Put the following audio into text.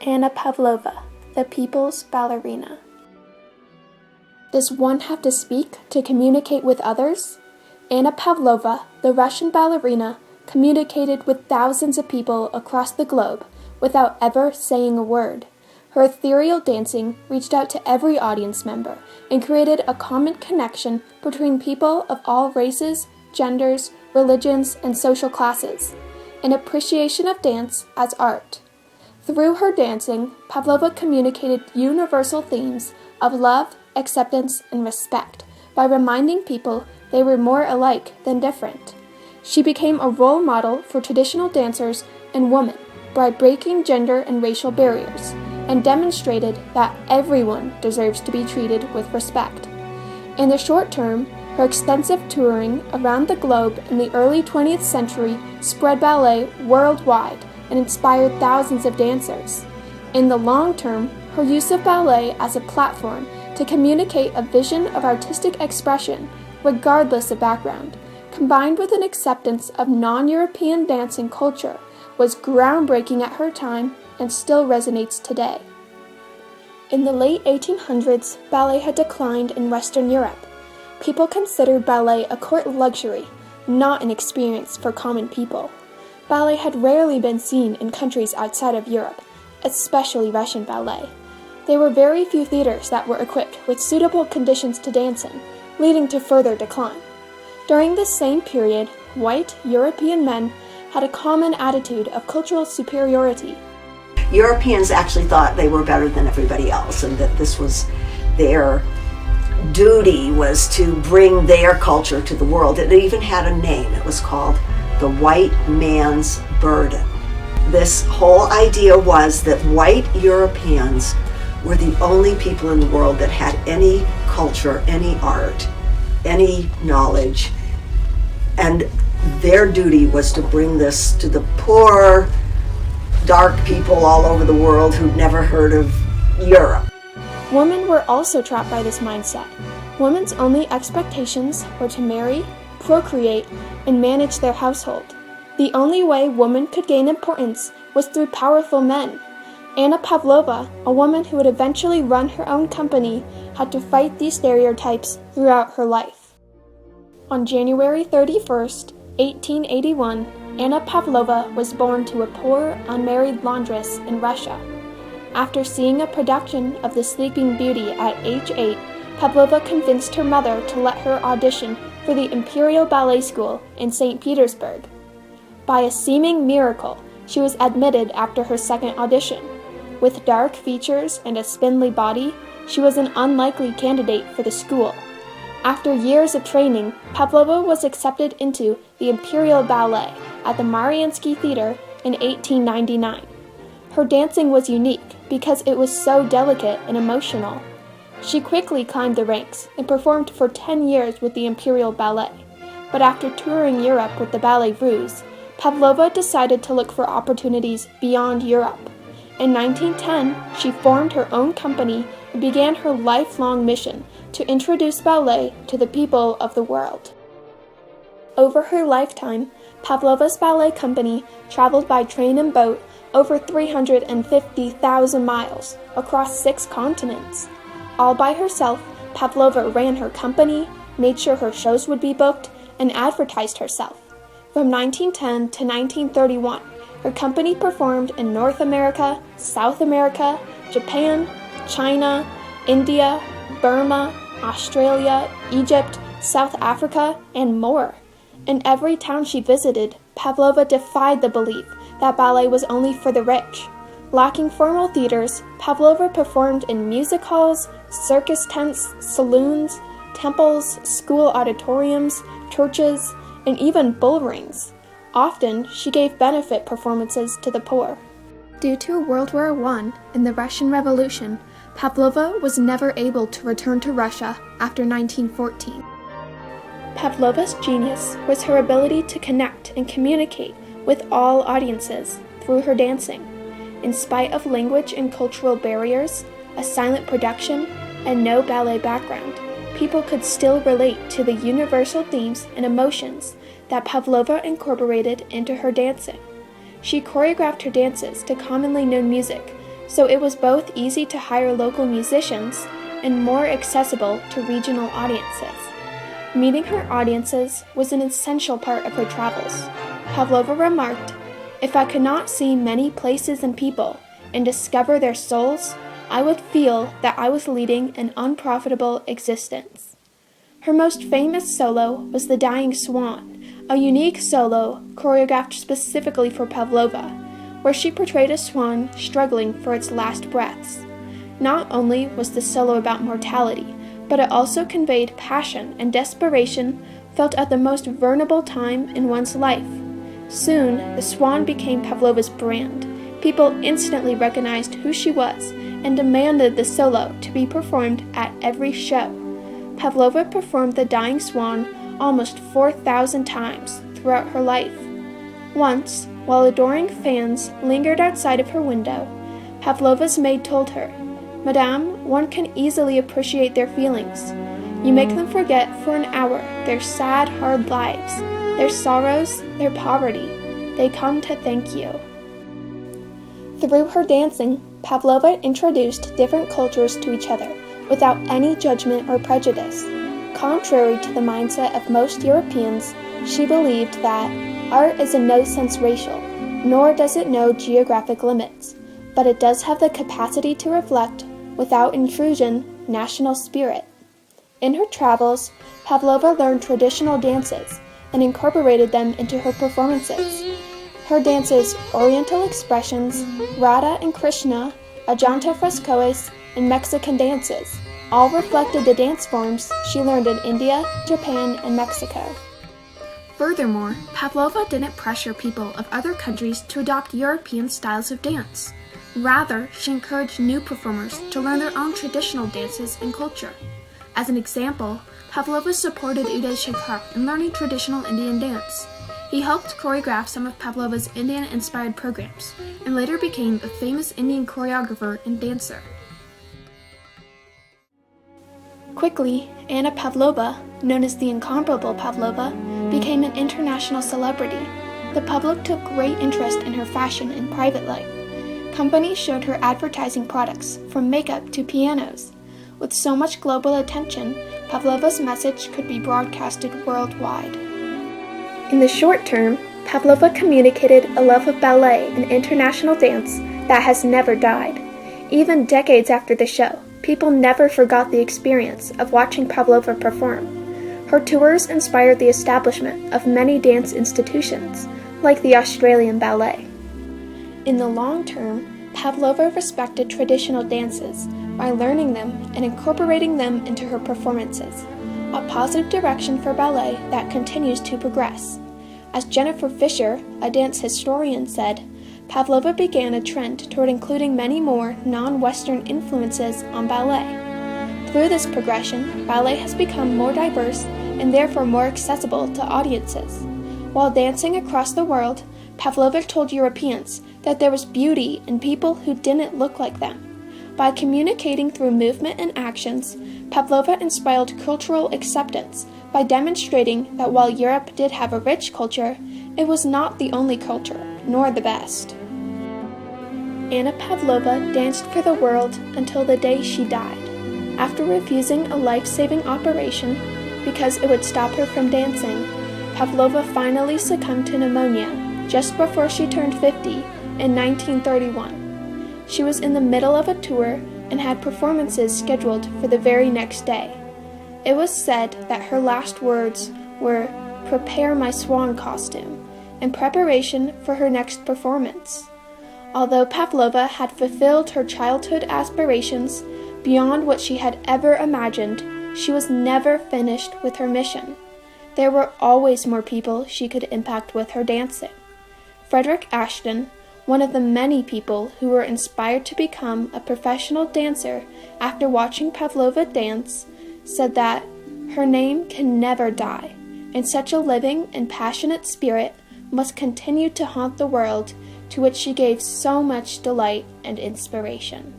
Anna Pavlova, the people's ballerina. Does one have to speak to communicate with others? Anna Pavlova, the Russian ballerina, communicated with thousands of people across the globe without ever saying a word. Her ethereal dancing reached out to every audience member and created a common connection between people of all races, genders, religions, and social classes, an appreciation of dance as art. Through her dancing, Pavlova communicated universal themes of love, acceptance, and respect by reminding people they were more alike than different. She became a role model for traditional dancers and women by breaking gender and racial barriers, and demonstrated that everyone deserves to be treated with respect. In the short term, her extensive touring around the globe in the early 20th century spread ballet worldwide and inspired thousands of dancers. In the long term, her use of ballet as a platform to communicate a vision of artistic expression, regardless of background, combined with an acceptance of non-European dancing culture, was groundbreaking at her time and still resonates today. In the late 1800s, ballet had declined in Western Europe. People considered ballet a court luxury, not an experience for common people. Ballet had rarely been seen in countries outside of Europe, especially Russian ballet. There were very few theaters that were equipped with suitable conditions to dance in, leading to further decline. During this same period, white European men had a common attitude of cultural superiority. Europeans actually thought they were better than everybody else, and that this was their duty, was to bring their culture to the world. It even had a name. It was called the white man's burden. This whole idea was that white Europeans were the only people in the world that had any culture, any art, any knowledge, and their duty was to bring this to the poor, dark people all over the world who'd never heard of Europe. Women were also trapped by this mindset. Women's only expectations were to marry, procreate, and manage their household. The only way women could gain importance was through powerful men. Anna Pavlova, a woman who would eventually run her own company, had to fight these stereotypes throughout her life. On January 31st, 1881, Anna Pavlova was born to a poor, unmarried laundress in Russia. After seeing a production of The Sleeping Beauty at age 8, Pavlova convinced her mother to let her audition for the Imperial Ballet School in St. Petersburg. By a seeming miracle, she was admitted after her second audition. With dark features and a spindly body, she was an unlikely candidate for the school. After years of training, Pavlova was accepted into the Imperial Ballet at the Mariinsky Theater in 1899. Her dancing was unique because it was so delicate and emotional. She quickly climbed the ranks and performed for 10 years with the Imperial Ballet. But after touring Europe with the Ballet Russe, Pavlova decided to look for opportunities beyond Europe. In 1910, she formed her own company and began her lifelong mission to introduce ballet to the people of the world. Over her lifetime, Pavlova's ballet company traveled by train and boat over 350,000 miles across 6 continents. All by herself, Pavlova ran her company, made sure her shows would be booked, and advertised herself. From 1910 to 1931, her company performed in North America, South America, Japan, China, India, Burma, Australia, Egypt, South Africa, and more. In every town she visited, Pavlova defied the belief that ballet was only for the rich. Lacking formal theaters, Pavlova performed in music halls, circus tents, saloons, temples, school auditoriums, churches, and even bull rings. Often, she gave benefit performances to the poor. Due to World War I and the Russian Revolution, Pavlova was never able to return to Russia after 1914. Pavlova's genius was her ability to connect and communicate with all audiences through her dancing. In spite of language and cultural barriers, a silent production, and no ballet background, people could still relate to the universal themes and emotions that Pavlova incorporated into her dancing. She choreographed her dances to commonly known music, so it was both easy to hire local musicians and more accessible to regional audiences. Meeting her audiences was an essential part of her travels. Pavlova remarked, "If I could not see many places and people and discover their souls, I would feel that I was leading an unprofitable existence." Her most famous solo was The Dying Swan, a unique solo choreographed specifically for Pavlova, where she portrayed a swan struggling for its last breaths. Not only was the solo about mortality, but it also conveyed passion and desperation felt at the most vulnerable time in one's life. Soon, the swan became Pavlova's brand. People instantly recognized who she was and demanded the solo to be performed at every show. Pavlova performed The Dying Swan almost 4,000 times throughout her life. Once, while adoring fans lingered outside of her window, Pavlova's maid told her, "Madame, one can easily appreciate their feelings. You make them forget for an hour their sad, hard lives, their sorrows, their poverty. They come to thank you." Through her dancing, Pavlova introduced different cultures to each other without any judgment or prejudice. Contrary to the mindset of most Europeans, she believed that art is in no sense racial, nor does it know geographic limits, but it does have the capacity to reflect, without intrusion, national spirit. In her travels, Pavlova learned traditional dances and incorporated them into her performances. Her dances Oriental Expressions, Radha and Krishna, Ajanta Frescoes, and Mexican dances all reflected the dance forms she learned in India, Japan, and Mexico. Furthermore, Pavlova didn't pressure people of other countries to adopt European styles of dance. Rather, she encouraged new performers to learn their own traditional dances and culture. As an example, Pavlova supported Uday Shankar in learning traditional Indian dance. He helped choreograph some of Pavlova's Indian-inspired programs, and later became a famous Indian choreographer and dancer. Quickly, Anna Pavlova, known as the incomparable Pavlova, became an international celebrity. The public took great interest in her fashion and private life. Companies showed her advertising products, from makeup to pianos. With so much global attention, Pavlova's message could be broadcasted worldwide. In the short term, Pavlova communicated a love of ballet and international dance that has never died. Even decades after the show, people never forgot the experience of watching Pavlova perform. Her tours inspired the establishment of many dance institutions, like the Australian Ballet. In the long term, Pavlova respected traditional dances by learning them and incorporating them into her performances, a positive direction for ballet that continues to progress. As Jennifer Fisher, a dance historian, said, Pavlova began a trend toward including many more non-Western influences on ballet. Through this progression, ballet has become more diverse and therefore more accessible to audiences. While dancing across the world, Pavlova told Europeans that there was beauty in people who didn't look like them. By communicating through movement and actions, Pavlova inspired cultural acceptance by demonstrating that while Europe did have a rich culture, it was not the only culture, nor the best. Anna Pavlova danced for the world until the day she died. After refusing a life-saving operation because it would stop her from dancing, Pavlova finally succumbed to pneumonia just before she turned 50 in 1931. She was in the middle of a tour and had performances scheduled for the very next day. It was said that her last words were, "Prepare my swan costume," in preparation for her next performance. Although Pavlova had fulfilled her childhood aspirations beyond what she had ever imagined, she was never finished with her mission. There were always more people she could impact with her dancing. Frederick Ashton, one of the many people who were inspired to become a professional dancer after watching Pavlova dance, said that her name can never die, and such a living and passionate spirit must continue to haunt the world to which she gave so much delight and inspiration.